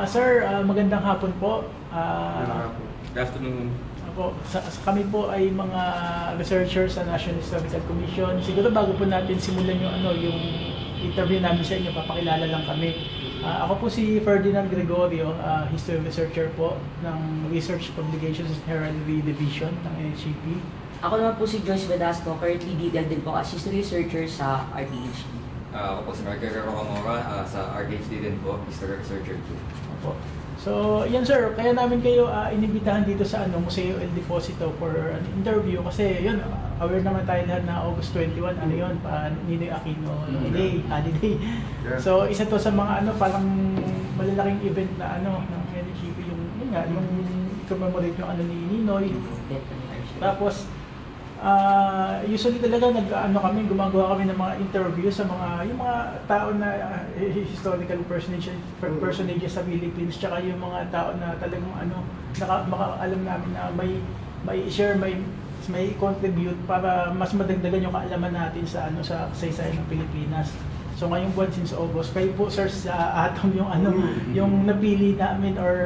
Sir, magandang hapon po. Good afternoon. Kami po ay mga researchers sa National Historical Commission. Siguro bago po natin simulan yung interview namin sa inyo, papakilala lang kami. Ako po si Ferdinand Gregorio, history researcher po ng Research Publications and Heraldry Division ng NHCP. Ako naman po si Joyce Vedasco, currently detailed din po as history researcher sa RTHD. Ako po si Marquez Rocamora, sa RTHD din po, history researcher too. Opo. So, yan sir, kaya namin kayo inibitahan dito sa Museo El Deposito for an interview kasi yun, aware naman tayo lahat na August 21, Ninoy Aquino Day, holiday. Yeah. So, isa to sa mga parang malalaking event na ng NHCP, yung commemorate yung ni Ninoy. Tapos, usually talaga kami, gumagawa kami ng mga interview sa yung mga tao na historical personages sa Philippines, tsaka yung mga tao na talagang alam namin na may share, may contribute para mas madagdagan yung kaalaman natin sa sa kasaysayan ng Pilipinas. So ngayong buwan since August, kayo po sir sa Atom yung napili namin, or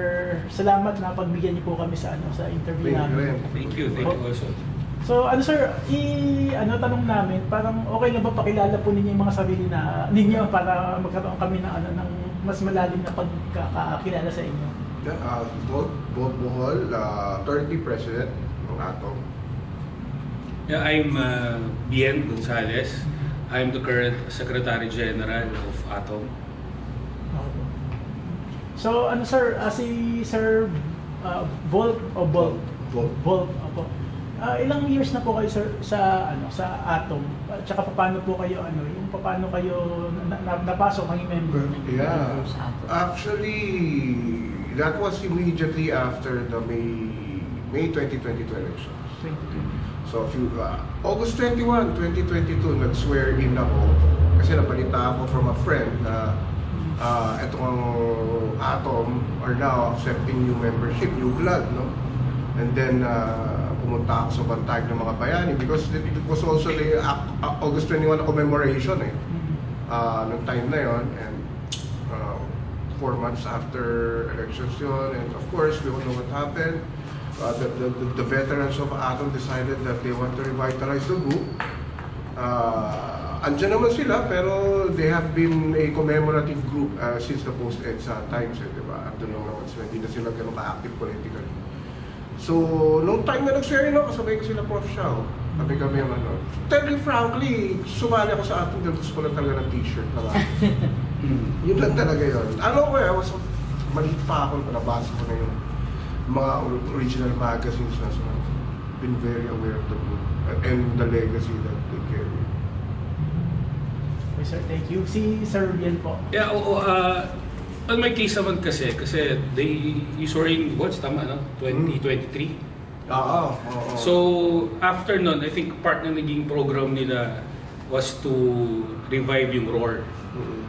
salamat na pagbigyan niyo po kami sa sa interview namin. Thank you also. So sir, tanong namin, parang okay na ba pakilala po ninyo yung mga sarili ninyo para magkaroon kami ng mas malalim na pagkakakilala sa inyo? Bob Bohol, 30 President ng Atom. Yeah, I'm Bien Gonzalez. I'm the current Secretary General of Atom. So sir, si Sir Volk o Volk? Volk, opo. Ilang years na po kayo sir sa Atom? At saka paano po kayo paano kayo napasok ang member? Yeah. Actually, that was immediately after the May 2022 elections. So August 21, 2022 nag-swear in ako kasi nabalita ako from a friend na itong Atom are now accepting new membership, new blood, no? And then pumunta ako sa Bantayog ng mga bayani because it was also the August 21 commemoration nung time na yon, and 4 months after elections yun, and of course we all know what happened. The veterans of Atom decided that they want to revitalize the group. Andyan naman sila pero they have been a commemorative group since the post-EDSA times, diba? Andun lang naman sila, hindi na sila ganun ka-active politically. So, nung time na nag-share ako, kasabay ko sila Prof. Xiao. Kami yung tell you frankly, sumali ako sa Atom dahil gusto ko lang talaga ng t-shirt na yun lang talaga yun. I was maliit pa ako, nabasa ko na yung mga original magazines na so been very aware of the group and the legacy that they carry. Okay sir, thank you. Si Sir Riel po. Yeah, on my case naman kasi you saw in what's tama 2023. So after nun, I think part ng naging program nila was to revive yung ROAR.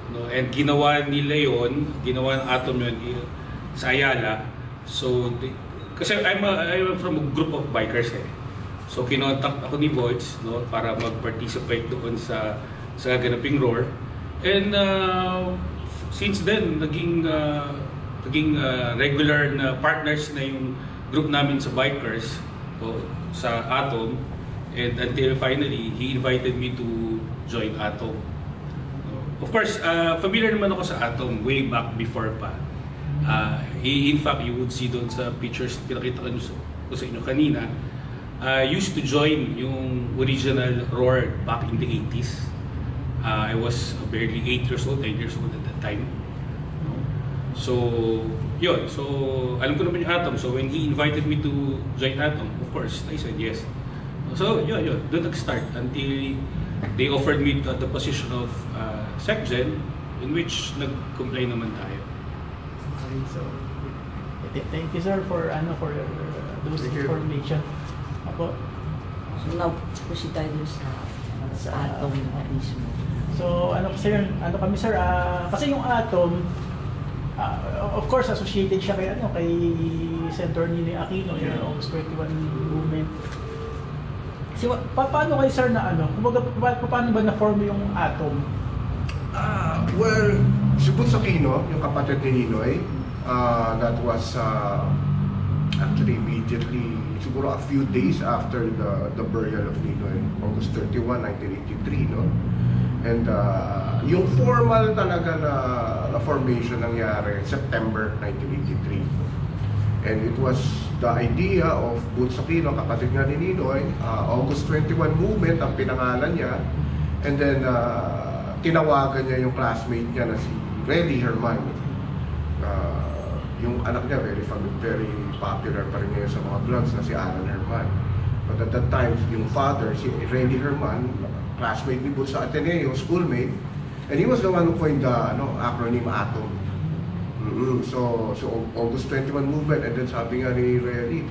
No, and ginawa ng Atom yun sa Ayala. So kasi I'm from a group of bikers So kinontak ako ni Voice para mag-participate doon sa gaganaping ROAR. And since then, naging regular na partners na yung group namin sa bikers sa Atom, and until finally he invited me to join Atom. Of course, familiar naman ako sa Atom way back before pa. In fact, you would see doon sa pictures pinakita ko sa inyo kanina, used to join yung original ROAR back in the 80s. I was barely 8 years old, 9 years old at that time. So, yun. So, alam ko naman yung Atom. So, when he invited me to join Atom, of course, I said yes. So, yun. Doon nag-start until they offered me the position of SecGen, in which nag-comply naman tayo. Okay, so, thank you sir for those information. Apo. So, now, proceed tayo sa Atom mismo. So kami sir, kasi yung Atom, of course associated siya kay Senator Ninoy Aquino, yung August 21 movement. Paano kayo sir paano ba na-form yung Atom? Well, si Butz Aquino, yung kapatid ni Ninoy, That was actually immediately, siguro a few days after the burial of Ninoy, August 31, 1983, no? And yung formal talaga na formation nangyari September 1983. And it was the idea of Boots Aquino, kapatid nga ni Ninoy, August 21 movement ang pinangalan niya. And then tinawagan niya yung classmate niya na si Reddy Herman. Yung anak niya very popular pa rin ngayon sa mga vlogs na si Alan Herman. But at that time, yung father, si Reddy Herman, classmate ni Boots sa Ateneo, schoolmate, and he was the one who coined the acronym ATOM. So August 21 movement, and then sabi nga ni Reddy,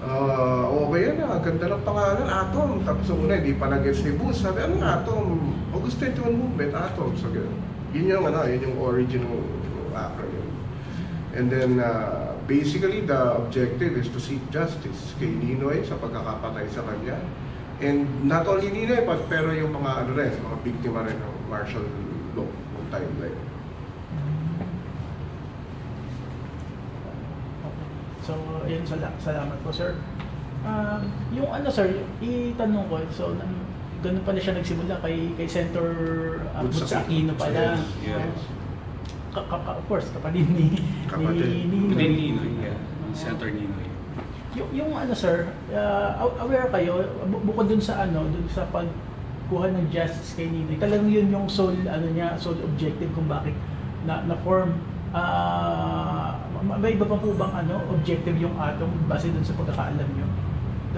okay yan ganda ng pangalan, ATOM. Tapos una, hindi pa nag-gets ni Boots, sabi, anong ATOM? August 21 movement, ATOM. So yun yung original acronym. And then, basically, the objective is to seek justice kay Ninoy sa pagkakapatay sa kanya. And not only Ninoy, pero yung mga mga biktima rin ng martial law ng timeline. So, ayun, salamat po, sir. Yung sir, itanong ko, so, ganun pala siya nagsimula kay Senator Boots Aquino pala. Yes. Of course, kapatid ni Ninoy. Senator Ninoy. Yung sir, aware kayo bukod dun sa sa pagkuha ng justice kay Ninoy. Talagang yun yung sole objective kung bakit na form. May iba pa po bang objective yung ATOM base dun sa pagkakaalam nyo?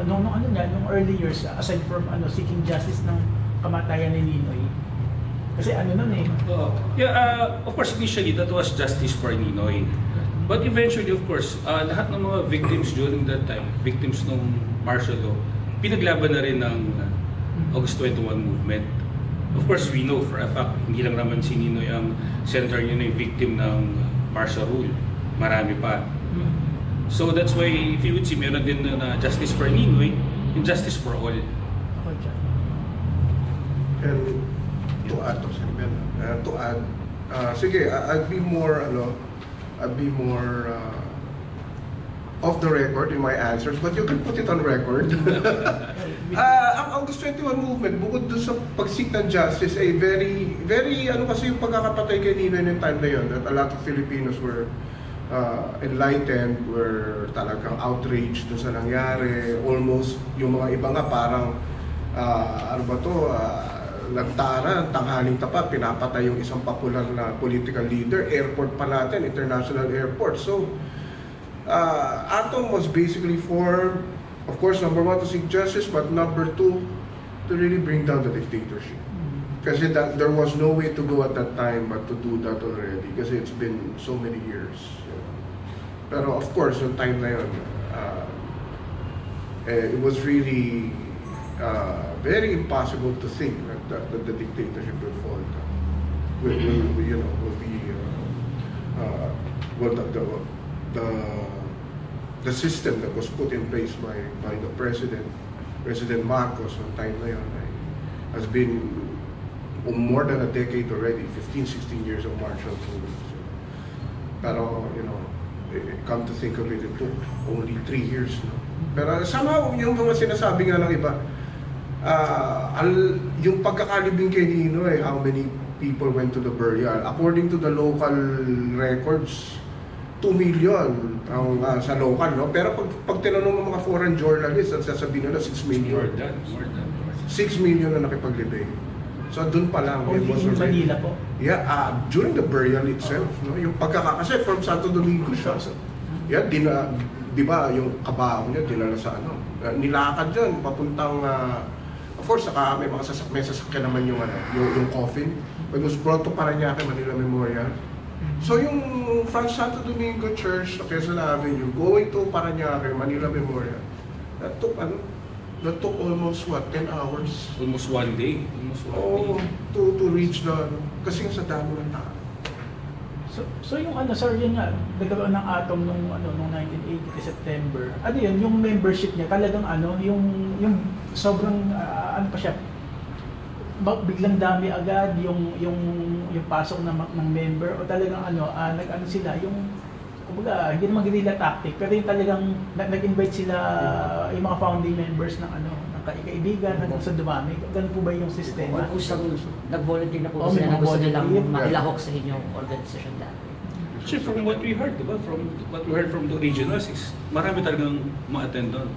Nung early years, aside from seeking justice ng kamatayan ni Ninoy. Kasi nun eh. Of course, initially, that was justice for Ninoy. But eventually, of course, lahat ng mga victims during that time, victims ng martial law, pinaglaban na rin ng August 21 movement. Of course, we know for a fact, hindi lang naman si Ninoy ang Senator Ninoy victim ng martial rule. Marami pa. So that's why, if you would see, meron din na justice for Ninoy and justice for all. And to add, sige, I'd be more off the record in my answers, but you can put it on record. Ang August 21 movement, bukod doon sa pag-seek ng justice, ay very kasi yung pagkakapatay kay Ninoy ng time na yun, that a lot of Filipinos were enlightened, were talagang outraged doon sa nangyari. Almost, yung mga iba nga parang, nagtara, tanghaling tapat, pinapatay yung isang popular na political leader, airport pa natin, international airport. So, ATOM was basically formed, of course, number one, to seek justice, but number two, to really bring down the dictatorship. Kasi there was no way to go at that time but to do that already, kasi it's been so many years. Pero of course, yung time na yun, it was really very impossible to think that the dictatorship will fall down. The system that was put in place by the President Marcos on time na yun, has been more than a decade already, 15-16 years of martial rule. Pero, come to think of it, it took only 3 years. No? Pero somehow, yung mga sinasabi nga ng iba, yung pagkakalibing kay Ninoy, how many people went to the burial? According to the local records, 2 million ang sa local, no? Pero pag tinanong ng mga foreign journalists, at sasabihin nila 6 million. More than. 6 million na nakipaglibing. So doon pa lang. Only in Manila po? Yeah, during the burial itself, no? Yung kasi from Santo Domingo siya. Yeah, di ba, yung kabaho niya, dinala sa nilakad yun, papuntang, of course, saka may sasakyan naman yung coffin. It was brought to Parañaque, Manila Memorial. So yung from Santo Domingo Church sa Quezon Avenue, going to Parañaque, Manila Memorial, that took almost 10 hours? Almost one day. To reach kasi sa dami ng tao. So yung sir, yun nga, nagkaroon ng ATOM nung 1980 September. Yun, yung membership niya, talagang yung sobrang, pa siya, biglang dami agad yung pasok ng member, o talagang sila, yung kumbaga, hindi naman guerrilla tactic, pero yung talagang nag-invite sila, yung mga founding members ng ng kaibigan, hanggang sa dumami. Ganun po ba yung sistema? O kusang nag-volunteer na po sila na gusto nilang makilahok sa inyong organisasyon dati? Actually, from what we heard, diba? From what we heard from the regionals is marami talagang ma-attend doon.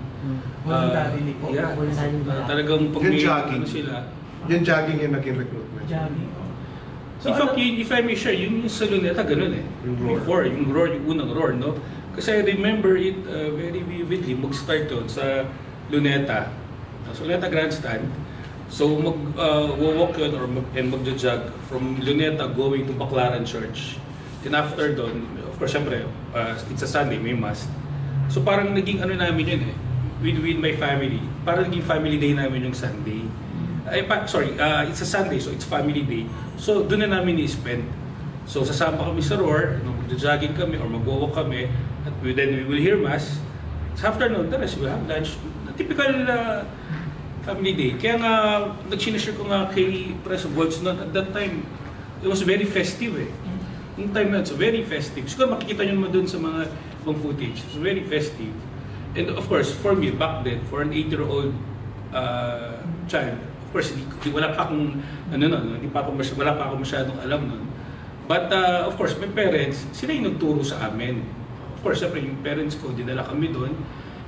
Voluntarily po. Yeah. Talagang pag Yung may jogging. ano sila. Yung jogging yung naging recruitment. Jogging. So, if I may share, yung sa Luneta, ganun eh. Yung roar. Before, yung roar, yung unang roar, no? Kasi I remember it very vividly, mag-start yun sa Luneta. So, Luneta Grandstand. So, mag-walk yun and mag-jog from Luneta going to Baclaran Church. And after doon, of course, syempre, it's a Sunday, may mass. So, parang naging ano namin yun eh, with my family. Parang naging family day namin yung Sunday. It's a Sunday, so it's family day. So, doon na namin i-spend. So, sasama kami sa roar, mag-jogging kami or mag-walk kami, at then we will hear mass. So, after noon, the rest, we'll have lunch. Typical family day. Kaya nga, nag-sinashare ko nga kay Press of Volts noon, at that time, it was very festive eh. Yung time na, it's very festive. Siguro makikita nyo naman doon sa mga ibang footage. It's very festive. And of course, for me, back then, for an 8-year-old child, of course, wala pa akong masyadong alam nun. But of course, my parents, sila yung nagturo sa amin. Of course, siyempre, yung parents ko, dinala kami doon.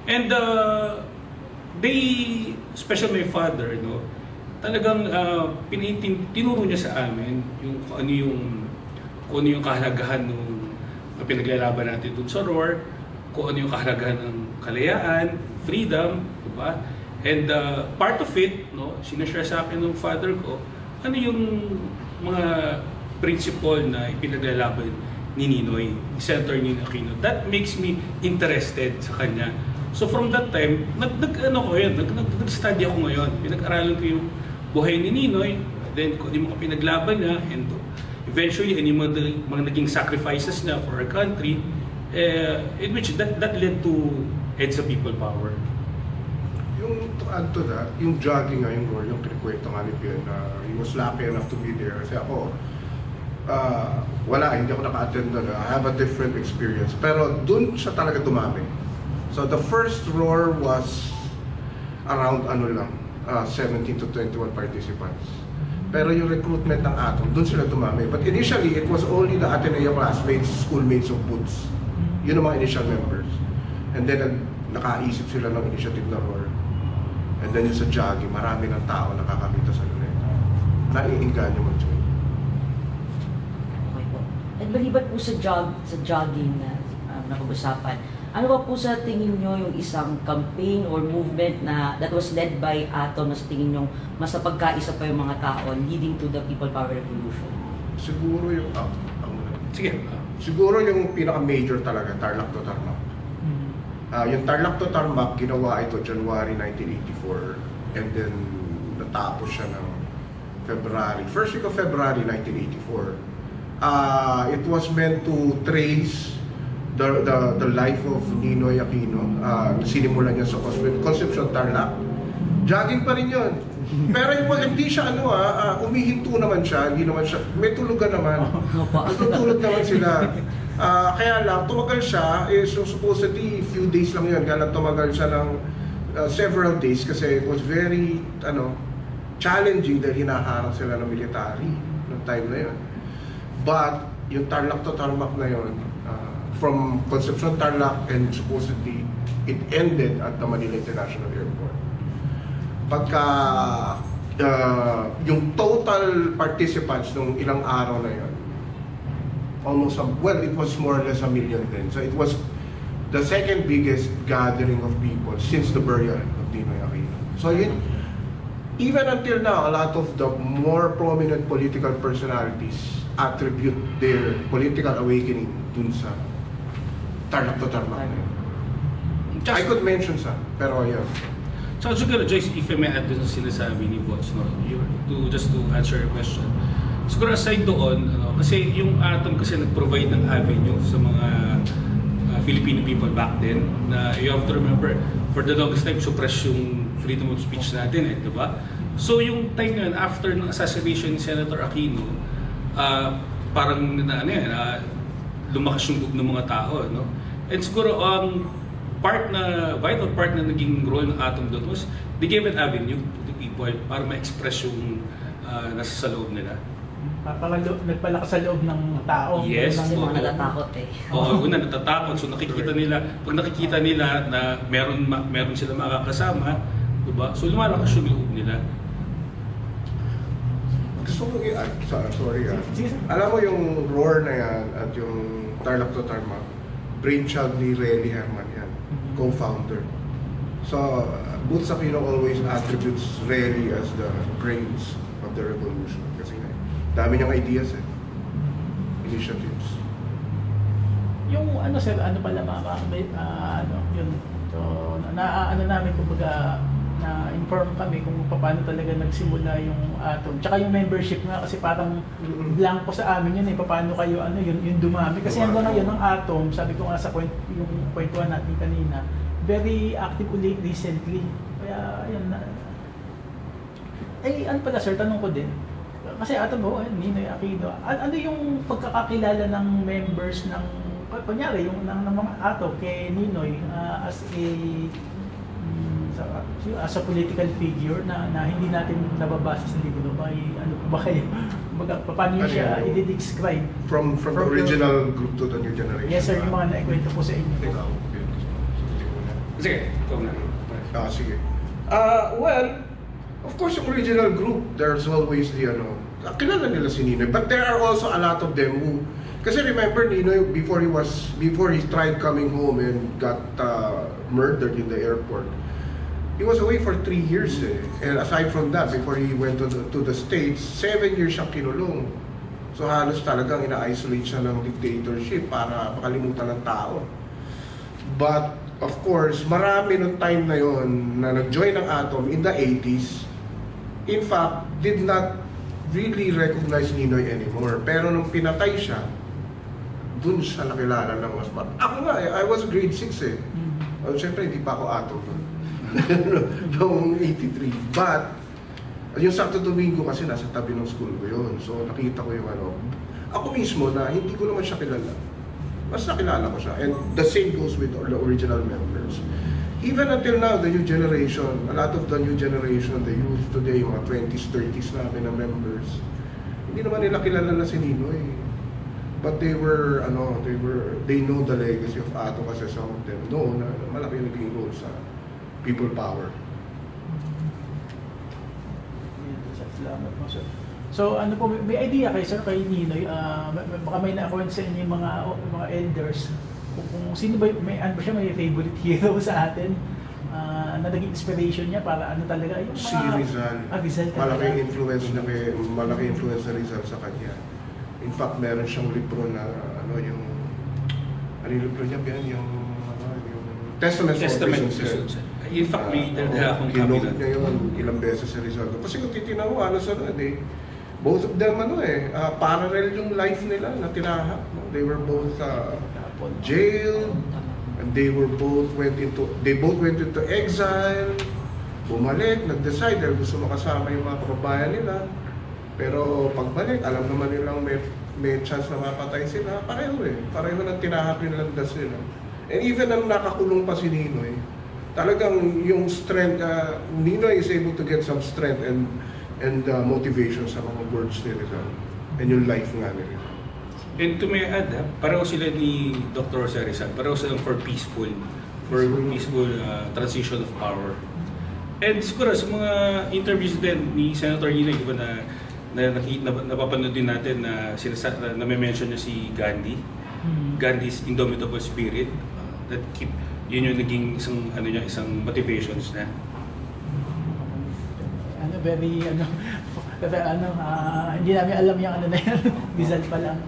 And especially my father, talagang tinuro niya sa amin yung kung ano yung kahalagahan ng pinaglalaban natin dun sa roar, kung ano yung kahalagahan ng kalayaan, freedom, diba? And part of it, sinashare sa akin ng father ko, ano yung mga principle na ipinaglalaban ni Ninoy, ni Senator Ninoy Aquino. That makes me interested sa kanya. So from that time, nag-study ako ngayon. Pinag-aralan ko yung buhay ni Ninoy, then kung yung mga pinaglaban niya, and eventually, yung mga naging sacrifices niya for our country, in which that led to EDSA People Power. Yung to add to that, yung jogging nga, yung kinikwento nga ni Pian, he was lucky enough to be there. Kasi ako, hindi ako naka-attend doon. I have a different experience. Pero dun siya talaga dumami. So the first roar was around 17 to 21 participants. Pero yung recruitment ng Atom, doon sila dumami. But initially, it was only the Ateneo classmates, schoolmates of Boots. Yun ang mga initial members. And then, nakaisip sila ng initiative na roar. And then yung sa jogging, marami ng tao nakakakita sa Luneta. Naiinganyo mag-join. Okay po. At maliban po sa jogging na napag-usapan, ano ba po sa tingin nyo yung isang campaign or movement that was led by Atom na sa tingin nyo mas napagkaisa pa yung mga tao leading to the People Power Revolution? Siguro yung... Sige. Siguro yung pinaka-major talaga, Tarlac to Tarmac. Yung Tarlac to Tarmac, ginawa ito January 1984. And then, natapos siya ng first week of February 1984. It was meant to trace the life of Ninoy Aquino. Sinimulan niya sa Concepcion Tarlac. Jogging pa rin yun. Pero hindi siya umihinto naman siya, hindi naman siya, may tulugan naman. Natutulog naman sila. Kaya lang, tumagal siya, so supposedly few days lang yun. Kaya lang tumagal siya ng several days kasi it was very challenging dahil hinaharang sila ng military noong time na yun. But yung Tarlac to Tarmac na yun, from Concepcion Tarlac, and supposedly it ended at the Manila International Airport. Pagka yung total participants nung ilang araw na yun, it was more or less 1 million then. So it was the second biggest gathering of people since the burial of Ninoy Aquino. So yun, even until now, a lot of the more prominent political personalities attribute their political awakening dun sa Tarlac to Tarmac. I could mention some, pero yun. So siguro, Joyce, if I may add dun sa sinasabi ni Vots, just to answer your question. Siguro aside doon, kasi yung Atom kasi nag-provide ng avenue sa mga Filipino people back then, na you have to remember, for the longest time, suppress yung freedom of speech natin, diba? So yung time yun, after ng assassination ni Senator Aquino, parang lumakas yung loob ng mga tao, no? And siguro vital part na naging role ng Atom doon was they gave an avenue to the people para ma-express yung nasa sa loob nila. Nagpalakas sa loob ng tao. Yes. Kasi mga natatakot eh. Oo, una natatakot. So pag nakikita nila na meron sila makakasama, diba? So lumalakas yung loob nila. Gusto ko sorry alam mo yung roar na yan at yung Tarlac to Tarmac, brainchild ni Relly Herman yan, co-founder. So Boots Aquino always attributes Relly as the brains of the revolution kasi dami niyang ideas initiatives. Yung sir, pala yun. So namin kumbaga na-inform kami kung paano talaga nagsimula yung Atom. Tsaka yung membership nga kasi parang blanco sa amin yun paano kayo yung dumami. Kasi hanggang ngayon ang Atom, sabi ko nga sa yung kwentuhan natin kanina, very active ulit recently. Kaya ayun na. Pala sir, tanong ko din. Kasi Atom Ninoy Aquino, ano yung pagkakakilala ng members ng kunyari yung ng mga Atom kay Ninoy as a political figure na hindi natin nababasa sa libro ba? Ba kayo? Paano yun siya i-describe? From the original group to the new generation? Yes sir, yung mga naikwento po sa inyo. Sige, ikaw na. Sige. Well, of course, yung original group, there's always the kilala nila si Ninoy. But there are also a lot of them who, kasi remember Ninoy, before he tried coming home and got murdered in the airport, he was away for 3 years And aside from that, before he went to the States, 7 years siyang kinulong. So halos talagang ina-isolate siya ng dictatorship para makalimutan ng tao. But of course, marami nung time na yon na nag-join ng Atom in the 80s, in fact, did not really recognize Ninoy anymore. Pero nung pinatay siya, dun siya nakilala ng mas ako nga I was grade 6 Siyempre hindi pa ako Atom noong 83. But yung Santo Domingo kasi nasa tabi ng school ko yun. So nakita ko yung ako mismo na hindi ko naman siya kilala. Mas nakilala ko siya. And the same goes with the original members. Even until now, the new generation, a lot of the new generation, the youth today, mga 20s, 30s namin na members, hindi naman nila kilala na si Ninoy. But they know the legacy of Ato kasi some of them know na malaki naging role sa people power. Salamat po sir. So may idea kayo sir kay Ninoy, baka may na-comment sa inyo yung mga elders kung sino ba may favorite hero sa atin na naging inspiration niya para talaga yung si Rizal. Rizal Malaking influence na Rizal sa kanya. In fact, meron siyang libro na yung libro niya yung Testament for Prisons. In fact, may dala akong kinote niya yun ilang beses si Rizal. Kasi kung titinaw mo, both of them parallel yung life nila na tinahak. They were both jailed, and they both went into exile. Bumalik, nag-decide dahil gusto makasama yung mga kababayan nila. Pero pagbalik, alam naman nilang may chance na mapatay sila. Pareho ng tinahak yung landas nila. And even nang nakakulong pa si Ninoy, talagang yung strength, Ninoy is able to get some strength and motivation sa mga words ni Rizal and yung life nga ni Rizal. And to may add, pareho sila ni Dr. Jose Rizal, pareho silang for peaceful transition of power. And siguro sa mga interviews din ni Senator Ninoy, di ba napapanood din natin na mention niya si Gandhi, Gandhi's indomitable spirit, yun yung naging isang motivations na. Hindi namin alam yung na yan. Rizal pa lang.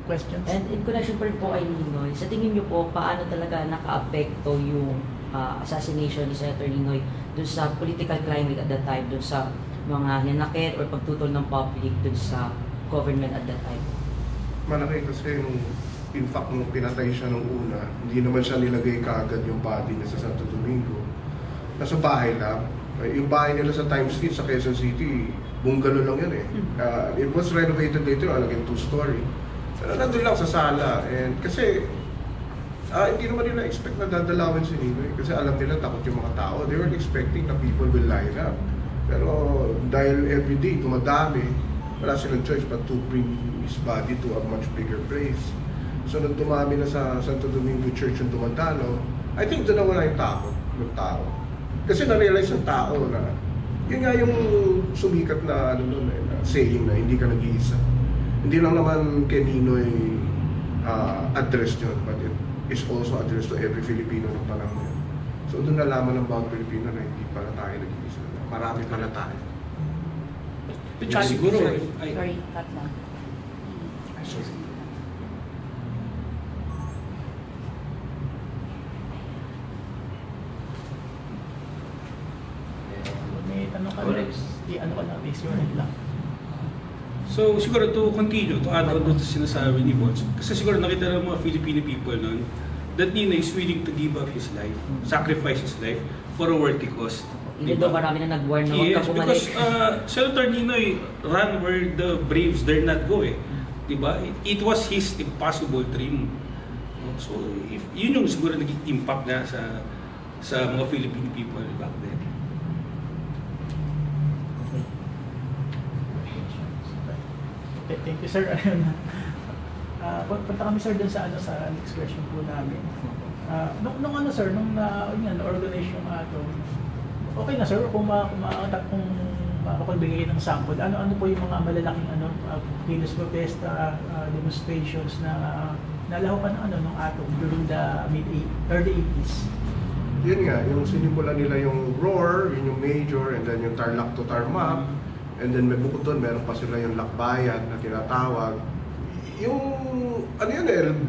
Questions? And in connection pa rin po kay Ninoy, sa tingin niyo po, paano talaga naka-apekto yung assassination ni Senator Ninoy dun sa political climate at that time, dun sa mga hinanakit or pagtutol ng public dun sa government at that time? Malaki kasi in fact, nung pinatay siya nung una, hindi naman siya nilagay kaagad yung body niya sa Santo Domingo. Nasa bahay lang. Yung bahay nila sa Times Street sa Quezon City, bungalow lang yun It was renovated later on, again, 2-story. nandun lang sa sala. And kasi, hindi naman nila expect na dadalawin si Ninoy. Kasi alam nila takot yung mga tao. They weren't expecting na people will line up. Pero dahil everyday tumadami, wala silang choice but to bring his body to a much bigger place. So nung tumami na sa Santo Domingo Church yung dumadalo, I think doon na wala yung takot ng tao. Kasi na-realize ng tao na yun nga yung sumikat na, na saying na hindi ka nag-iisa. Hindi lang naman kay Ninoy address yun, but it is also addressed to every Filipino ng panahon yun. So doon nalaman ng bawat Pilipino na hindi pala tayo nag-iisa. Marami pala tayo. Siguro, Sorry, cut lang. May tanong ka na, ano ka na, raise your hand lang. So siguro to continue, to add on to sinasabi ni Boss, kasi siguro nakita ng mga Filipino people noon that Ninoy is willing to give up his life, sacrifice his life for a worthy cause. Even though marami na nag-warn na huwag Yes, ka bumalik. because Senator Ninoy ran where the Braves dare not go eh. Diba? It was his impossible dream. So if yun yung siguro naging impact na sa mga Filipino people back then. Okay, thank you, sir. Ayun. Punta kami, sir, dun sa next question po namin. Nung ano, sir, nung na-organize yung atom, okay na, sir, kung makapagbigay ng sample, ano po yung mga malalaking kilos protesta, demonstrations na nalahukan ng atom during the early 80s? Yun nga, yung sinimula nila yung ROAR, yun yung major, and then yung Tarlac to Tarmac, and then may bukod doon, meron pa sila yung Lakbayan na tinatawag. Yung,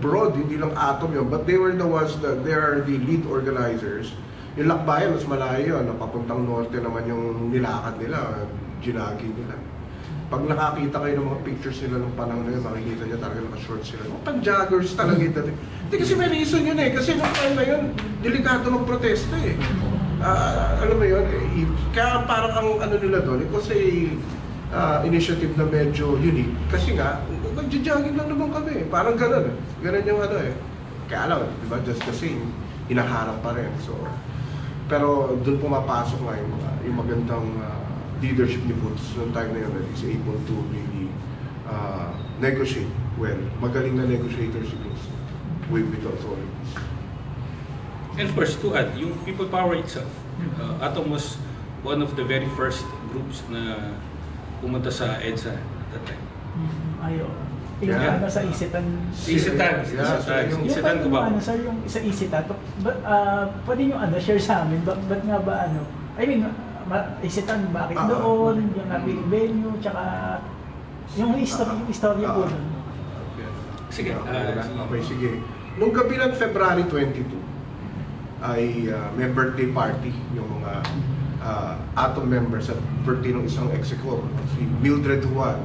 broad, hindi lang atom yun, but they were the ones that, they are the lead organizers. Yung Lakbayan, mas malayo yun, papuntang norte naman yung nilakad nila, ginagi nila. Pag nakakita kayo ng mga pictures nila nung panahon na yun, makikita nyo talaga naka-short sila. Mga pan-joggers talaga yun dati. Hindi kasi may reason yun eh, kasi nung time na yun, delikado ng protesta eh. Alam mo yun, kaya parang ang nila doon, it was a initiative na medyo unique. Kasi nga, nagja-jogging lang naman kami, parang gano'n. Gano'n yung kaya alam, di ba, just the same, hinaharap pa rin. So, pero doon pumapasok nga yung magandang leadership ni Boots noong time na yun that is able to really negotiate well. Magaling na negotiator si Boots with the authorities. And first to add, yung People Power itself, Atom was one of the very first groups na pumunta sa EDSA at that time. Ayo. Tingnan sa Isitan. Isitan ko ba? Yung sir, yung sa Isitan, pwede nyo share sa amin, ba't nga ba I mean, Isitan, bakit doon, yung napili venue, tsaka yung istorya po doon. Sige. Okay, sige. Nung gabi ng February 22, ay may birthday party yung mga Atom members at birthday ng isang executive, si Mildred Juan.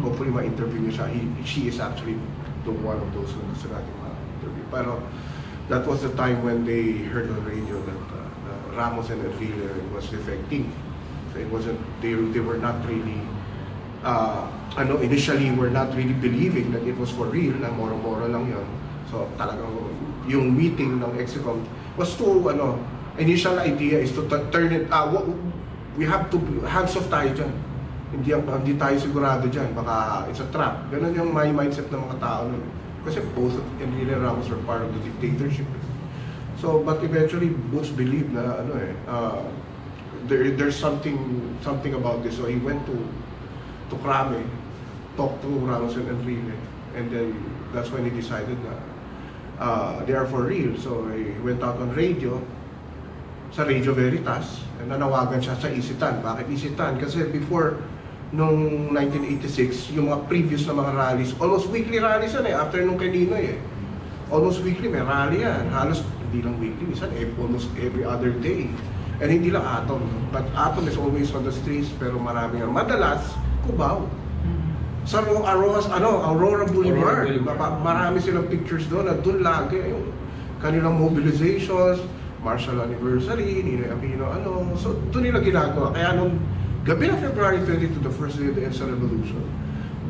Hopefully ma-interview niyo siya. She is actually one of those na gusto natin ma-interview. Pero that was the time when they heard on radio that Ramos and Enrile was defecting. So it wasn't, they were not really, initially were not really believing that it was for real, na moro-moro lang yun. So talagang yung meeting ng Execom was to, initial idea is to turn it, we have to, hands off tayo dyan. Hindi tayo sigurado dyan, baka it's a trap. Ganun yung mindset ng mga tao nun. Kasi both Enrile and Ramos were part of the dictatorship. So, but eventually, Boots believed na, there's something about this. So he went to Krame, talked to Ramos and Enrile, and then that's when he decided na they are for real. So he went out on radio, sa Radio Veritas, and nanawagan siya sa Isitan. Bakit Isitan? Kasi before, nung 1986, yung mga previous na mga rallies, almost weekly rallies yan after nung kay Ninoy Almost weekly may rally yan. Halos, hindi lang weekly, minsan almost every other day. And hindi lang Atom. But Atom is always on the streets, pero marami nga. Madalas, Cubao. Sa Aurora Boulevard. Marami silang pictures doon at doon lagi yung kanilang mobilizations, Marshall Anniversary, Ninoy Aquino, So doon nila ginagawa. Kaya nung gabi ng February 22, the first day of the EDSA Revolution,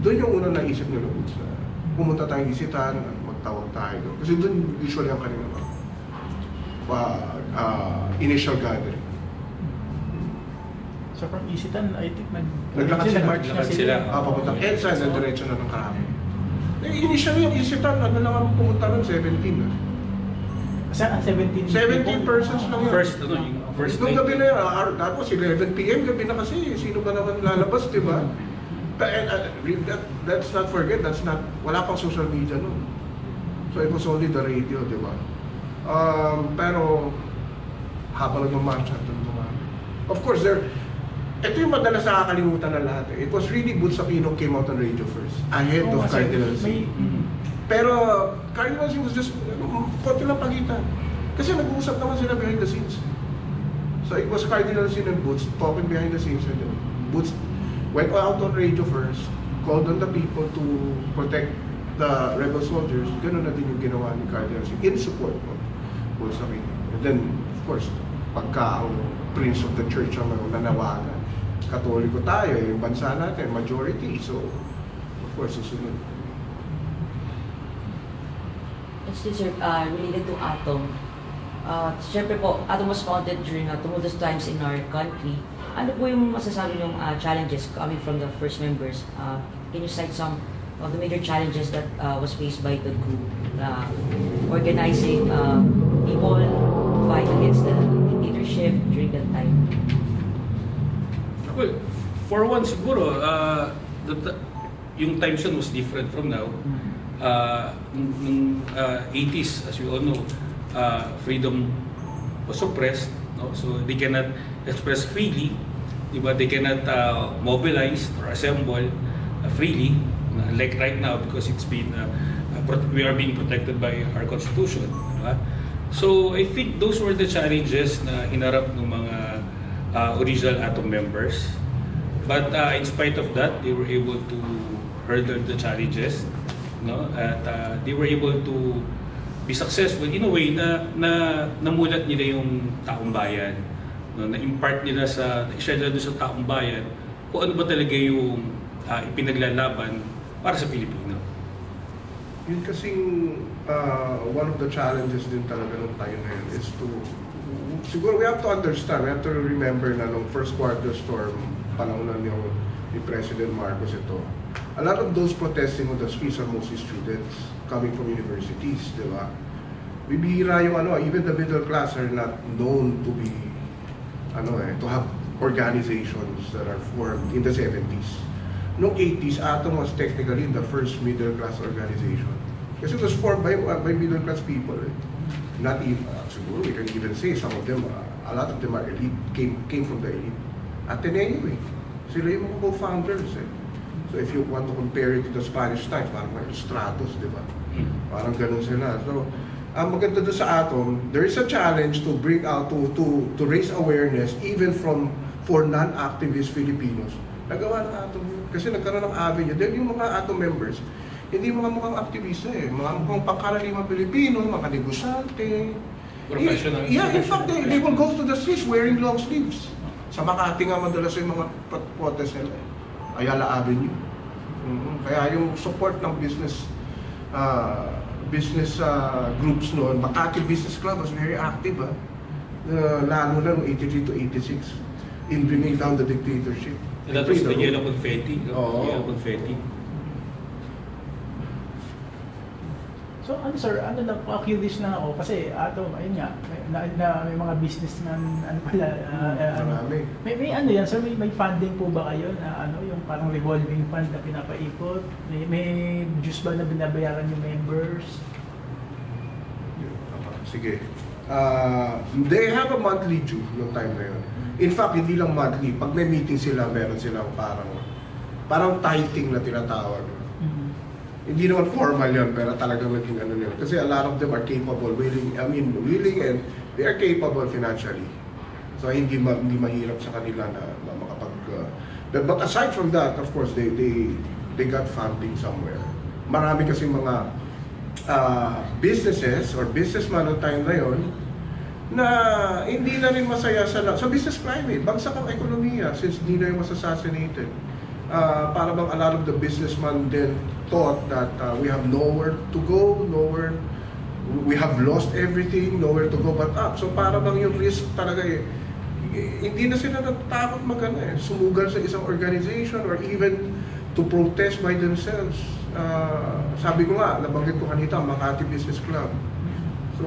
doon yung unang naisip nila Boots na pumunta tayong Isitan at magtawag tayo. Kasi doon usually ang kanilang initial gathering. So from Isitan, I think Naglakad sila. Naglakad sila. Papuntang EDSA na diretso na ng Karami. Initially yung Isitan, ano lang ang pumunta nun, 17 na. 17 persons lang yun. First Nung night. gabi na yun, tapos 11 p.m. gabi na kasi, sino ba naman lalabas, di ba? Let's not forget, wala pang social media noon. So it was only the radio, di ba? Pero, habang nagmamarcha, of course, ito yung madalas nakakalimutan na lahat. It was really Boots Aquino came out on radio first, ahead of Cardinal C. Pero, Cardinal C was just, konti lang pagitan. Kasi nag-uusap naman sila behind the scenes. So it was Cardinal C and Boots talking behind the scenes. And Boots went out on radio first, called on the people to protect the rebel soldiers. Ganun na din yung ginawa ni Cardinal C in support of Boots Aquino. And then, of course, pagka ang Prince of the Church ang nanawagan, Katoliko tayo, yung bansa natin, majority. So, of course, susunod. Still, sir, related to Atom, siyempre po, Atom was founded during tumultuous times in our country. Ano po yung masasabi yung challenges coming from the first members? Can you cite some of the major challenges that was faced by the group? Organizing people to fight against the dictatorship during that time? Well, for one siguro, yung time zone was different from now. Nung 80s, as we all know, freedom was suppressed, no? So they cannot express freely, diba? They cannot mobilize or assemble freely, like right now, because it's been we are being protected by our constitution, diba? So I think those were the challenges na hinarap ng mga original Atom members, but in spite of that, they were able to hurdle the challenges. No, at they were able to be successful in a way na namulat nila yung taong bayan, no, na impart nila i-share nila sa taong bayan kung ano ba talaga yung ipinaglalaban para sa Pilipino. Yun kasing one of the challenges din talaga nung time na yun is siguro we have to understand, we have to remember na nung first quarter storm, panahon na ni President Marcos ito, a lot of those protesting on the streets are mostly students coming from universities, di ba? Bibihira yung even the middle class are not known to be, to have organizations that are formed in the 70s. Noong 80s, Atom was technically the first middle class organization. Kasi it was formed by middle class people. Not even, siguro we can even say some of them, a lot of them are elite, came from the elite. Ateneo eh. Sila yung mga co-founders eh. So if you want to compare it to the Spanish times, parang may stratos, di ba? Parang ganun sila. So, ang maganda doon sa Atom, there is a challenge to bring out, to raise awareness even for non-activist Filipinos. Nagawa ng Atom kasi nagkaroon ng avenue. Then yung mga Atom members, hindi mga mukhang aktivista eh. Mga mukhang pangkaraniwang Pilipino, mga negosante. Professional. Yeah, in fact, they will go to the streets wearing long sleeves. Sa Makati nga madalas yung mga protest nila. Ayala Avenue. Kaya yung support ng business groups noon, Makati Business Club was very active, lalo na noong 83 to 86 in bringing down the dictatorship. And that was the yellow confetti. Yellow confetti. So sir, lang, curious lang ako kasi Atom, ayun nga, may mga businessman, Marami. May yan sir, may funding po ba kayo na yung parang revolving fund na pinapaikot? May dues ba na binabayaran yung members? Sige. They have a monthly due yung time na yun. In fact, hindi lang monthly. Pag may meeting sila, meron silang parang tithing na tinatawag. Hindi naman formal yan, pero talagang naging nila. Kasi a lot of them are capable, willing and they are capable financially. So hindi mahirap sa kanila na makapag... but aside from that, of course, they got funding somewhere. Marami kasi mga businesses or businessman noong time na yon na hindi na rin masaya sa business climate. Bagsak ang ekonomiya since hindi na yung was assassinated. para bang a lot of the businessmen then thought that we have nowhere to go, we have lost everything, nowhere to go but up. So para bang yung risk talaga hindi na sila natatakot sumugal sa isang organization or even to protest by themselves. Sabi ko nga, nabanggit ko kanita, Makati Business Club. So,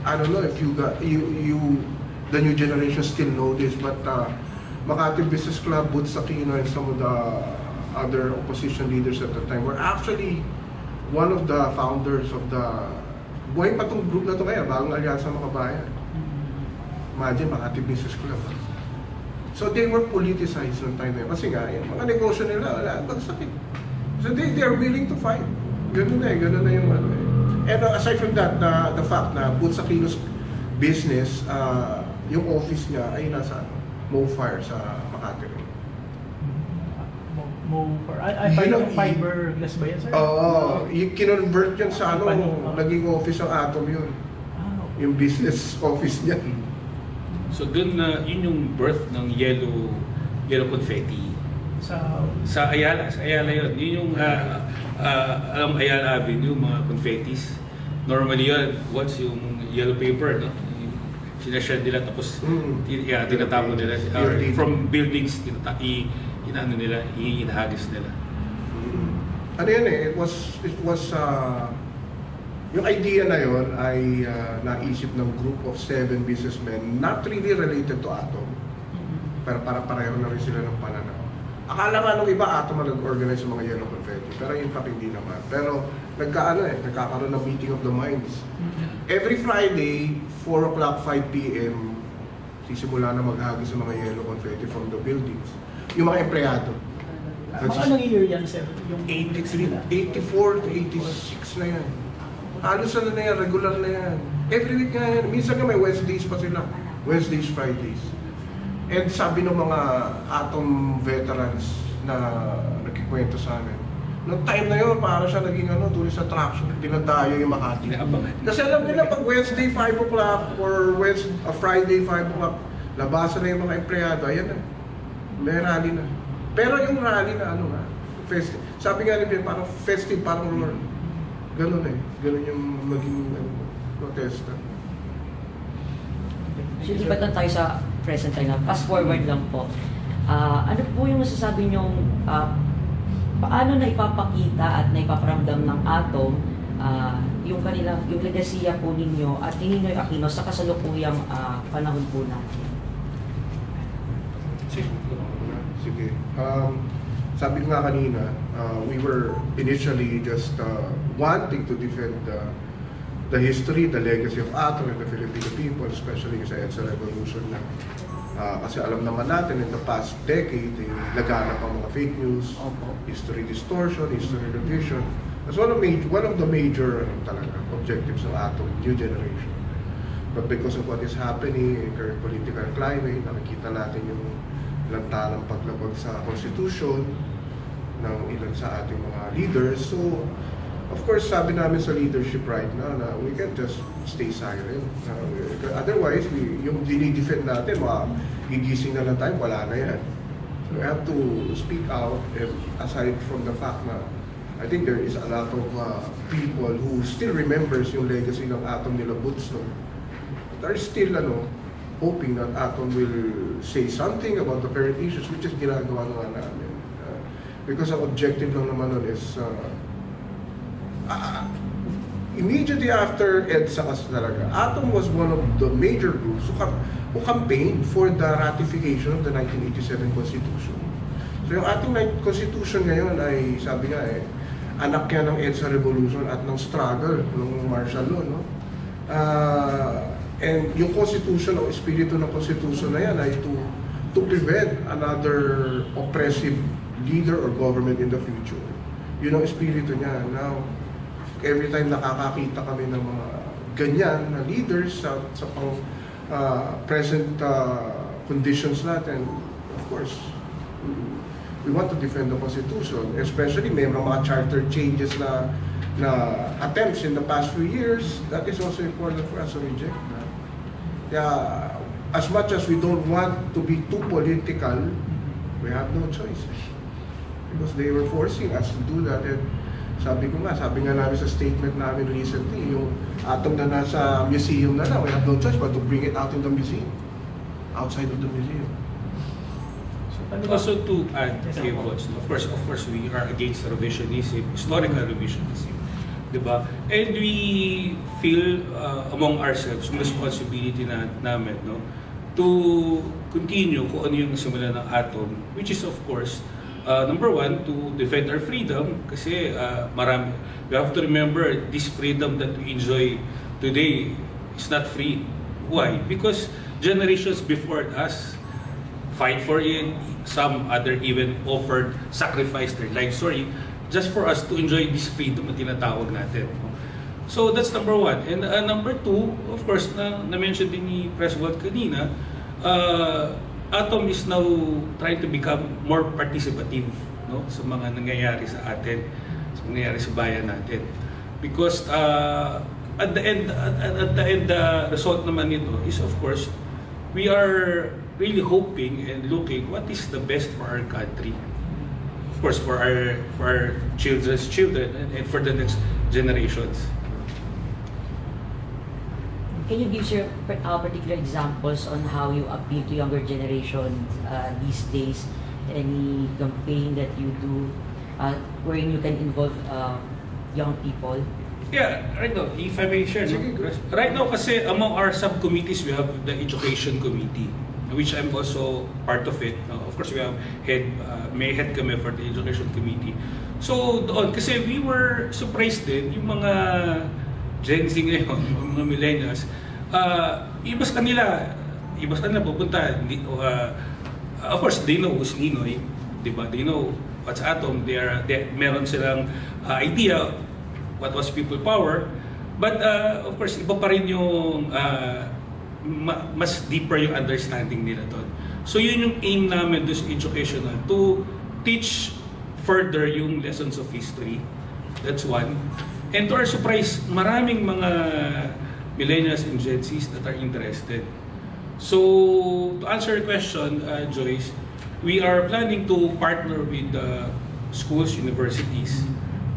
I don't know if the new generation still know this, but Makati Business Club, Boots Aquino, and some of the other opposition leaders at the time were actually one of the founders of the buhay pa tong group na to ngayon, Bagong Alyansa Makabayan. Imagine, Makati Business Club. So they were politicized noong time na yun. Kasi nga, yung mga negosyo nila, wala, magsakit. So they are willing to fight. Ganun na yung ano eh. And aside from that, the fact na Boots Aquino's business, yung office niya ay nasa Mofire sa Makati rin. Fiberglass ba yan, sir? Oo, kinonvert yan sa naging office ng Atom yun. Okay. Yung business office niya. So dun yun yung birth ng yellow confetti. Sa Ayala yun. Yun yung alam Ayala Avenue, mga confettis. Normally yun, what's yung yellow paper, no? Sinashred nila tapos tinatapon nila from buildings, inahagis nila. Ano yun eh, it was yung idea na yun ay naisip ng group of 7 businessmen, not really related to Atom, pero para pareho na rin sila ng pananaw. Akala nga nung iba Atom ang nag-organize ng mga yellow confetti, pero in fact hindi naman. Pero nagkakaroon ng meeting of the minds. Every Friday, 4 o'clock, 5 p.m., sisimula na maghagis sa mga yellow confetti from the buildings. Yung mga empleyado. Mga anong year yan, sir? Yung 84 to 86 na yan. Halos na yan, regular na yan. Every week nga yan. Minsan nga may Wednesdays pa sila. Wednesdays, Fridays. And sabi ng mga Atom veterans na nagkikwento sa amin, noong time na yun, para siya naging tourist attraction. Dinadayo yung Makati. Kasi alam nila, pag Wednesday 5 o'clock or Friday 5 o'clock, labasan na yung mga empleyado, ayan na. May rally na. Pero yung rally na festive. Sabi nga nila, parang festive, parang ganun eh. Ganun yung maging protesta. So, lipat lang tayo sa present time na. Fast forward lang po. Ano po yung masasabi nyong paano na ipapakita at na ipaparamdam ng Atom yung legasiya po ninyo at Ninoy Aquino sa kasalukuyang panahon po natin? Sige. Sabi ko nga kanina, we were initially just wanting to defend the history, the legacy of Atom and the Filipino people, especially sa EDSA Revolution na. Kasi alam naman natin in the past decade, laganap ang mga fake news, history distortion, history revision. That's one of the major talaga objectives ng Atom, new generation. But because of what is happening in current political climate, nakikita natin yung lantanang paglabag sa Constitution ng ilan sa ating mga leaders. So, of course, sabi namin sa leadership right now na we can't just stay silent. Otherwise, yung dinidefend natin, gigising na lang tayo, wala na yan. So we have to speak out, aside from the fact na I think there is a lot of people who still remembers yung legacy ng Atom nila Boots, no? But are still hoping that Atom will say something about the current issues, which is ginagawa naman namin. Because ang objective lang naman nun is immediately after EDSA kasi talaga, Atom was one of the major groups who campaigned for the ratification of the 1987 Constitution. So yung ating Constitution ngayon ay, sabi nga anak yan ng EDSA Revolution at ng struggle ng martial law, no? And yung Constitution o espiritu ng Constitution na yan ay to prevent another oppressive leader or government in the future. Yun ang espiritu niya. Now, every time nakakakita kami ng mga ganyan na leaders sa present conditions natin, of course, we want to defend the Constitution. Especially may mga charter changes na attempts in the past few years. That is also important for us to reject. As much as we don't want to be too political, we have no choice. Because they were forcing us to do that. And sabi nga namin sa statement namin recently, yung atom na nasa museum na lang, we have no choice but to bring it out in the museum, outside of the museum. Also to add, of course, we are against revisionism, historical revisionism, diba? And we feel among ourselves yung responsibility namin, no, to continue kung ano yung simula ng atom, which is of course number one, to defend our freedom, kasi we have to remember this freedom that we enjoy today is not free. Why? Because generations before us fight for it, some other even offered, sacrificed their lives, just for us to enjoy this freedom na tinatawag natin. So that's number one. And number two, of course, na-mention din ni President kanina, Atom is now trying to become more participative, no, sa mga nangyayari sa atin, sa nangyayari sa bayan natin. Because at the end, the result naman nito is, of course, we are really hoping and looking what is the best for our country. Of course, for our children's children and for the next generations. Can you give your particular examples on how you appeal to younger generations these days? Any campaign that you do wherein you can involve young people? Yeah, right now, if I may share, no? Right now kasi among our subcommittees, we have the Education Committee, which I'm also part of it. Of course, we have may head kami for the Education Committee. So doon, kasi we were surprised din, yung mga Gen Z ngayon, yung mga millennials, ibas kanila pupunta. Of course, they know who's Ninoy, diba? They know what's Atom. Meron silang idea what was people power. But of course, iba pa rin yung mas deeper yung understanding nila doon. So yun yung aim namin doon sa educational, to teach further yung lessons of history. That's one. And to our surprise, maraming mga millennials and Gen Zs that are interested. So, to answer your question, Joyce, we are planning to partner with schools, universities,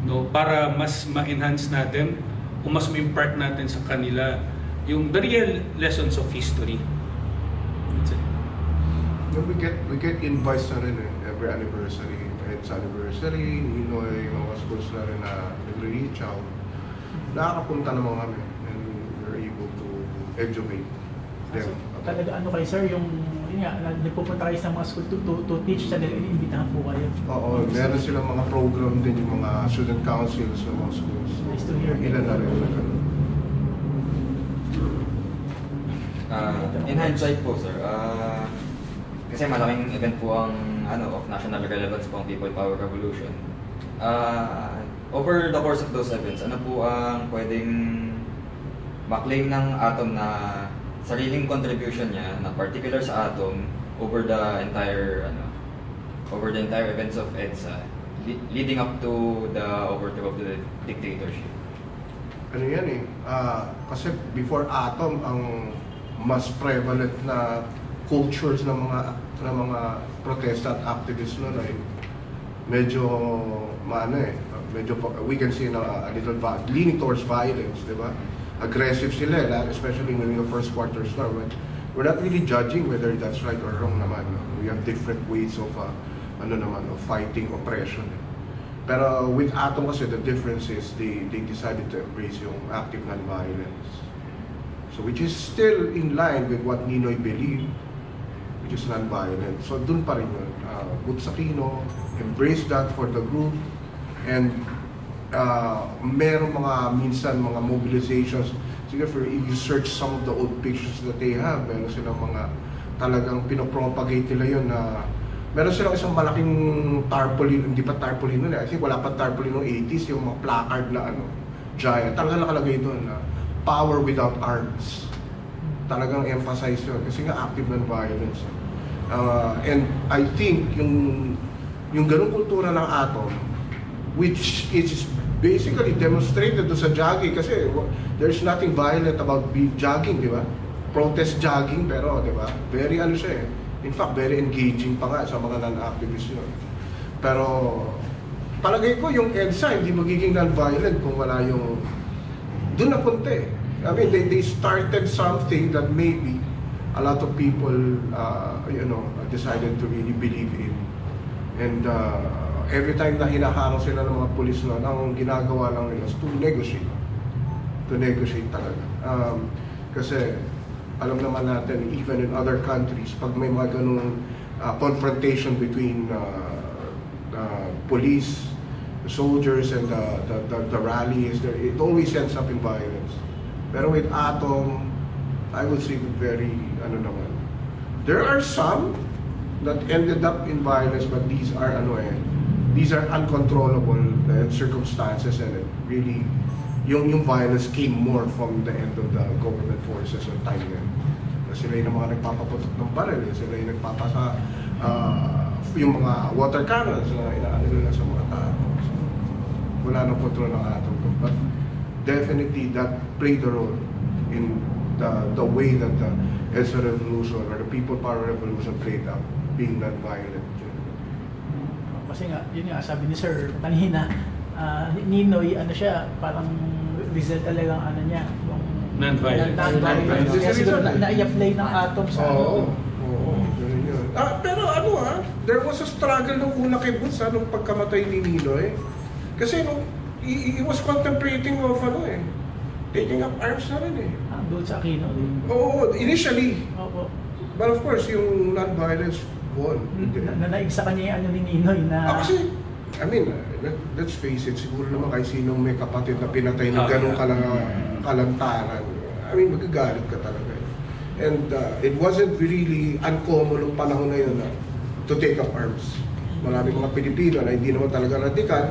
no, para mas ma-enhance natin o mas ma-impart natin sa kanila yung the real lessons of history. That's it. We get invites na rin every anniversary. Sa anniversary, Ninoy, mga schools na rin na nagre-reach out. Nakakapunta naman kami and we're able to educate them. Talaga ano kayo sir, yung nagpupunta kayo sa mga school to teach, sa nila-imbitahan po kayo? Oo, meron silang mga program din, yung mga student councils ng mga schools. Nice to hear. Ilan na rin na ganun. In hindsight po sir, kasi malaking event po ang of national relevance po ang People Power Revolution. Over the course of those events, ano po ang pwedeng maklaim ng Atom na sariling contribution niya, na particular sa Atom, over the entire events of EDSA, leading up to the overthrow of the dictatorship? Ano yan kasi before Atom, ang mas prevalent na cultures ng mga protesta at activists noon ay medyo we can see a little leaning towards violence, di ba? Aggressive sila, especially when the first quarter started. We're not really judging whether that's right or wrong naman. No? We have different ways of of fighting oppression. Pero with Atom kasi the difference is they decided to embrace yung active non-violence. So which is still in line with what Ninoy believed, which is non-violent. So dun pa rin yun. Boots Aquino embrace that for the group, and meron minsan mga mobilizations. Sige, if you search some of the old pictures that they have, meron silang mga talagang pinopropagate nila yun na meron silang isang malaking tarpaulin, hindi pa tarpaulin nun I think wala pa tarpaulin noong 80s, yung mga placard na giant, talagang nakalagay doon na power without arms. Talagang emphasize yun kasi nga active non-violence. And I think yung ganung kultura ng Atom, which is basically demonstrated sa jogging, kasi there's nothing violent about jogging, di ba? Protest jogging, pero di ba? Very siya in fact, very engaging pa nga sa mga non-activists yun. Pero palagay ko yung EDSA hindi magiging non-violent kung wala yung doon na punta eh. I mean, they started something that maybe a lot of people, decided to really believe in. And every time na hinaharang sila ng mga pulis noon, ang ginagawa lang nila is to negotiate. To negotiate talaga. Kasi alam naman natin, even in other countries, pag may mga ganung confrontation between police, soldiers, and the rallies, it always ends up in violence. Pero with Atom, I would say very, there are some that ended up in violence, but these are uncontrollable circumstances, and it really, yung violence came more from the end of the government forces at time then. Sila yung mga nagpapaputok ng baril, sila yung nagpapasa yung mga water cannons na inaano nila sa mga tao. So, wala nang kontrol ng Atom. But definitely that played a role in the way that the EDSA Revolution or the People Power Revolution played out, being non-violent. Kasi nga, yun nga, sabi ni Sir kanina, Ninoy, siya, parang result talagang niya, yung non-violent. Kaya siguro na-i-apply ng Atom sa ganun yun. Pero there was a struggle nung una kay Boots, nung pagkamatay ni Ninoy. Kasi he was contemplating of taking up arms na rin eh. Doon sa Aquino. Oo, initially. Oo. But of course, yung non-violence won. Nanaig sa kanya yung ni Ninoy na... Kasi, I mean, let's face it, siguro naman kahit sinong may kapatid na pinatay ng ganong kalantaran. I mean, magagalit ka talaga. And it wasn't really uncommon nung panahon na yun to take up arms. Maraming mga Pilipino na hindi naman talaga radikal,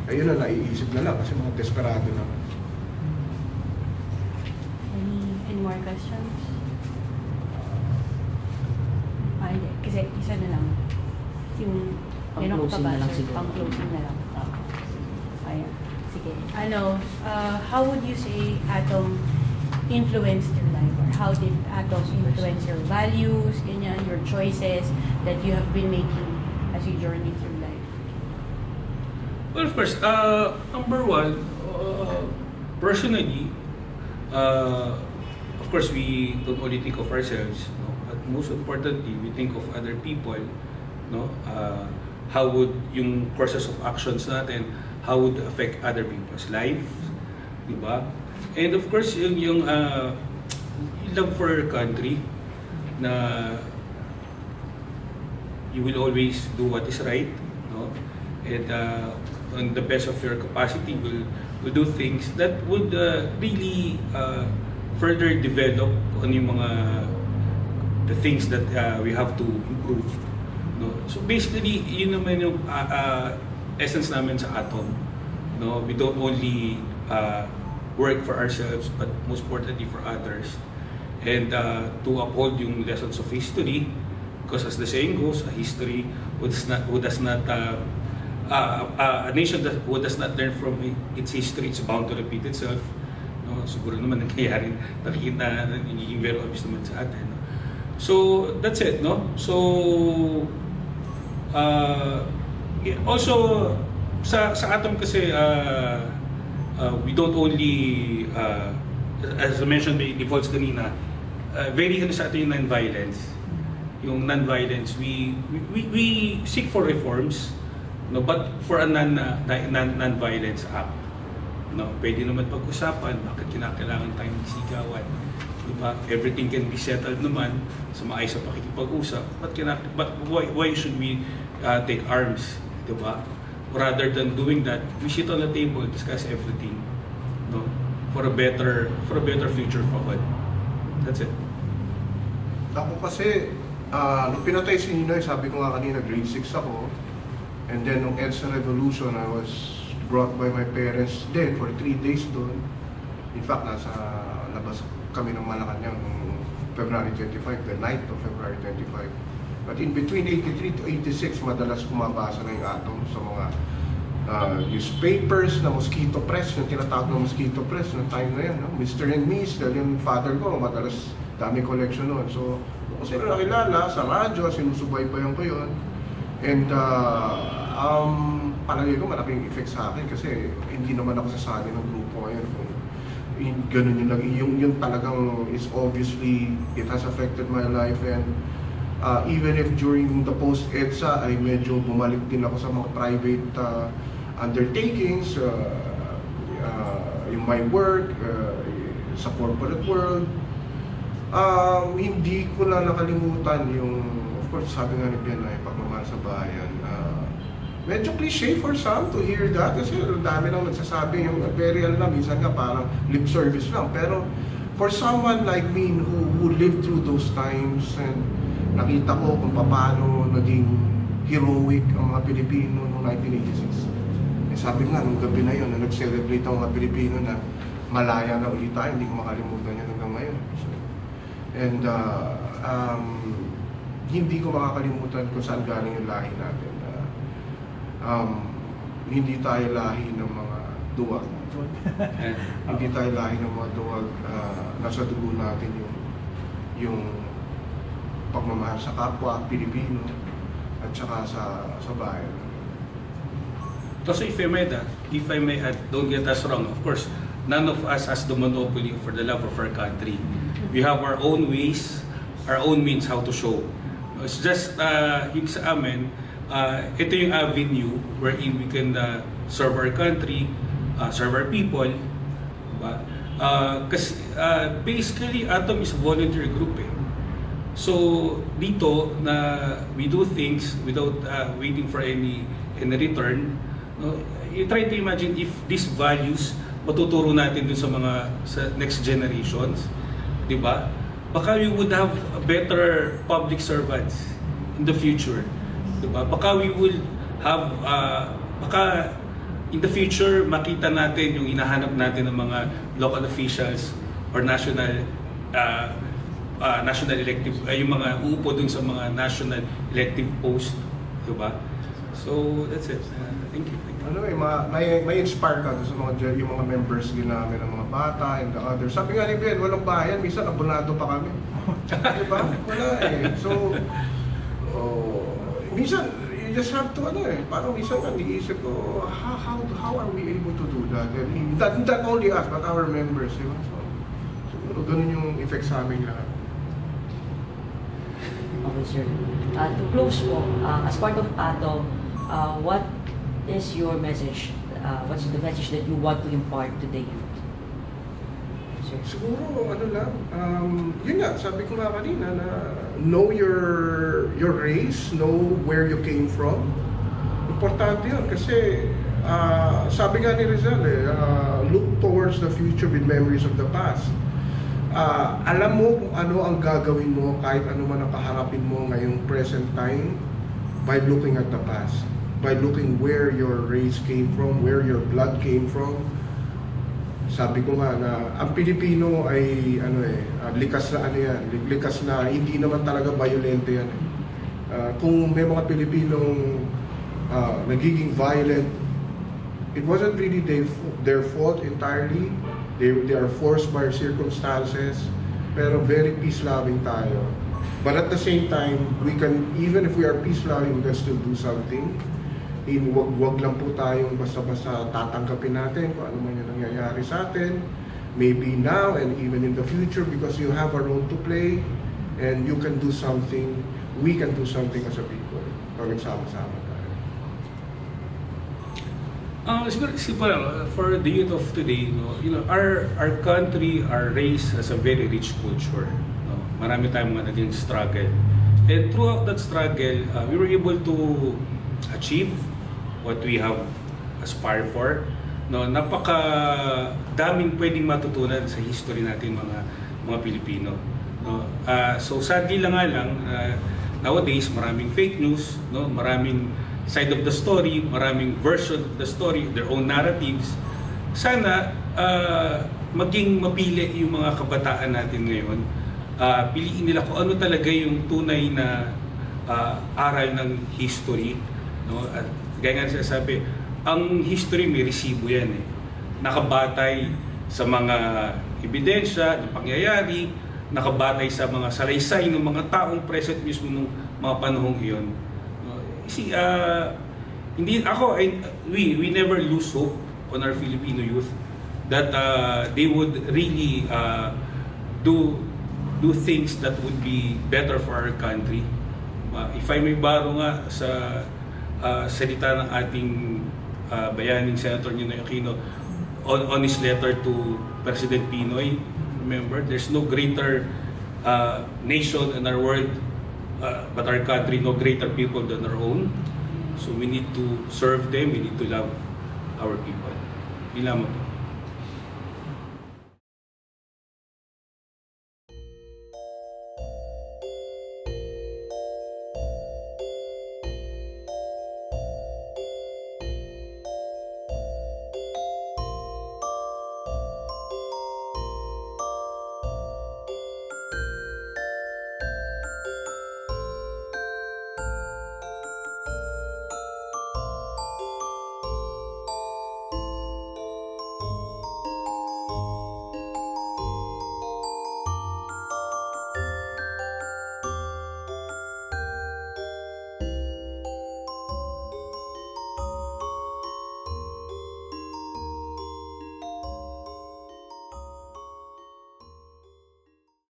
ayun na, naiisip na lang kasi mga desperado na. Any more questions? Hindi. Kasi isa na lang. Yung Pang-closing na lang siguro. Pang-closing na lang. Ayan. Sige. How would you say Atom influenced your life? Or how did Atom influence your values, your choices that you have been making as you journey through life? Well, of course, number one, personally, of course, we don't only think of ourselves, but most importantly, we think of other people. How would yung courses of actions natin, how would affect other people's lives, di ba? And of course, yung love for your country, na you will always do what is right, and on the best of your capacity will do things that would really further develop on yung the things that we have to improve. So basically, yun naman yung essence namin sa Atom. We don't only work for ourselves, but most importantly for others. And to uphold yung lessons of history, because as the saying goes, a history a nation who does not learn from its history, it's bound to repeat itself. Siguro naman nangyayari, nakikita na nagiging very obvious naman sa atin. So that's it, So also sa Atom kasi we don't only as I mentioned by Defaults kanina, very sa atin yung non-violence. Yung non-violence, we seek for reforms, but for a non-violence act. Pwede naman pag-usapan bakit kinakailangan tayong sigawan. Diba? Everything can be settled naman sa maayos sa pakikipag-usap. But why should we take arms? Diba? Rather than doing that, we sit on the table, discuss everything, for a better future for all. That's it. Ako kasi, nung pinatay si Ninoy, sabi ko nga kanina, grade 6 ako. And then nung EDSA Revolution, I was brought by my parents then for 3 days doon. In fact, nasa labas kami ng Malacanang noong February 25, the night of February 25. But in between 83 to 86, madalas kumabasa na yung Atom sa mga newspapers na mosquito press, yung tinatawag na mosquito press ng time na yan. Mr. and Miss, dahil yung father ko, madalas dami collection noon. So, kung sila nakilala sa radyo, sinusubaybayan ko yun. And palagay ko malaking effect sa akin kasi hindi naman ako sasali ng grupo ngayon. Ganun yun lang. Yung talagang is obviously, it has affected my life, and even if during the post-EDSA ay medyo bumalik din ako sa mga private undertakings, in my work, sa corporate world, hindi ko na nakalimutan yung, of course, sabi nga ni Ben ay pagmamahal sa bayan. Medyo cliche for some to hear that kasi dami lang nagsasabi yung very na minsan nga parang lip service lang. Pero for someone like me who lived through those times and nakita ko kung paano naging heroic ang mga Pilipino noong 1986. Sabi nga nung gabi na yun na nag-celebrate ang mga Pilipino na malaya na ulit tayo, hindi ko makalimutan yan hanggang ngayon. And hindi ko makakalimutan kung saan galing yung lahi natin. Hindi tayo lahi ng mga duwag. Hindi tayo lahi ng mga duwag. Nasa dugo natin yung pagmamahal sa kapwa Pilipino at saka sa bayan. So if I may add, don't get us wrong, of course, none of us has the monopoly for the love of our country. We have our own ways, our own means how to show. It's just, yung sa amin, ito yung avenue wherein we can serve our country, serve our people. Diba? Kasi basically, Atom is a voluntary group eh. So dito na we do things without waiting for any return. You try to imagine if these values matuturo natin dun sa next generations, di ba? Baka we would have better public servants in the future, di ba? Baka we will have baka in the future makita natin yung hinahanap natin ng mga local officials or national elective yung mga uupo dun sa mga national elective post, di ba? So that's it. Thank you. Ano may inspire ka sa mga yung mga members din namin ng mga bata and the others. Sabi nga ni Ben, walang bayan, minsan abonado pa kami. Di ba? Wala eh. So, minsan, you just have to, parang minsan ka niisip ko, how are we able to do that? And not only us, but our members, di ba? So, siguro, ganun yung effect sa amin lahat. Okay, sir. To close po, as part of Atom, what is your message? What's the message that you want to impart to the youth? Sir. Siguro, yun nga, sabi ko nga kanina na know your race, know where you came from. Importante yun kasi sabi nga ni Rizal look towards the future with memories of the past. Alam mo kung ano ang gagawin mo kahit ano man ang kaharapin mo ngayong present time by looking at the past. By looking where your race came from, where your blood came from. Sabi ko nga na ang Pilipino ay likas na likas na hindi naman talaga violente yan. Kung may mga Pilipinong nagiging violent, it wasn't really their fault entirely. They are forced by circumstances, pero very peace-loving tayo. But at the same time, we can, even if we are peace-loving, we can still do something. Wag lang po tayong basta-basta tatanggapin natin kung ano man yung nangyayari sa atin. Maybe now and even in the future, because you have a role to play and you can do something, we can do something as a people pag nagsama-sama tayo. Siguro, for the youth of today, our country, our race has a very rich culture. Marami tayong mga naging struggle. And throughout that struggle, we were able to achieve what we have aspired for. Napaka-daming pwedeng matutunan sa history natin mga Pilipino. So sadly lang nowadays maraming fake news, maraming side of the story, maraming version of the story, their own narratives. Sana maging mapili yung mga kabataan natin ngayon. Piliin nila kung ano talaga yung tunay na aral ng history. At gaya nga sinasabi, ang history may resibo yan eh. Nakabatay sa mga ebidensya ng pangyayari, nakabatay sa mga salaysay ng mga taong present mismo ng mga panahong iyon. we never lose hope on our Filipino youth that they would really do things that would be better for our country. If I may borrow nga sa salita ng ating bayaning Senator Ninoy Aquino on his letter to President Pinoy, remember, there's no greater nation in our world but our country, no greater people than our own. So we need to serve them, we need to love our people. Yun lamang po.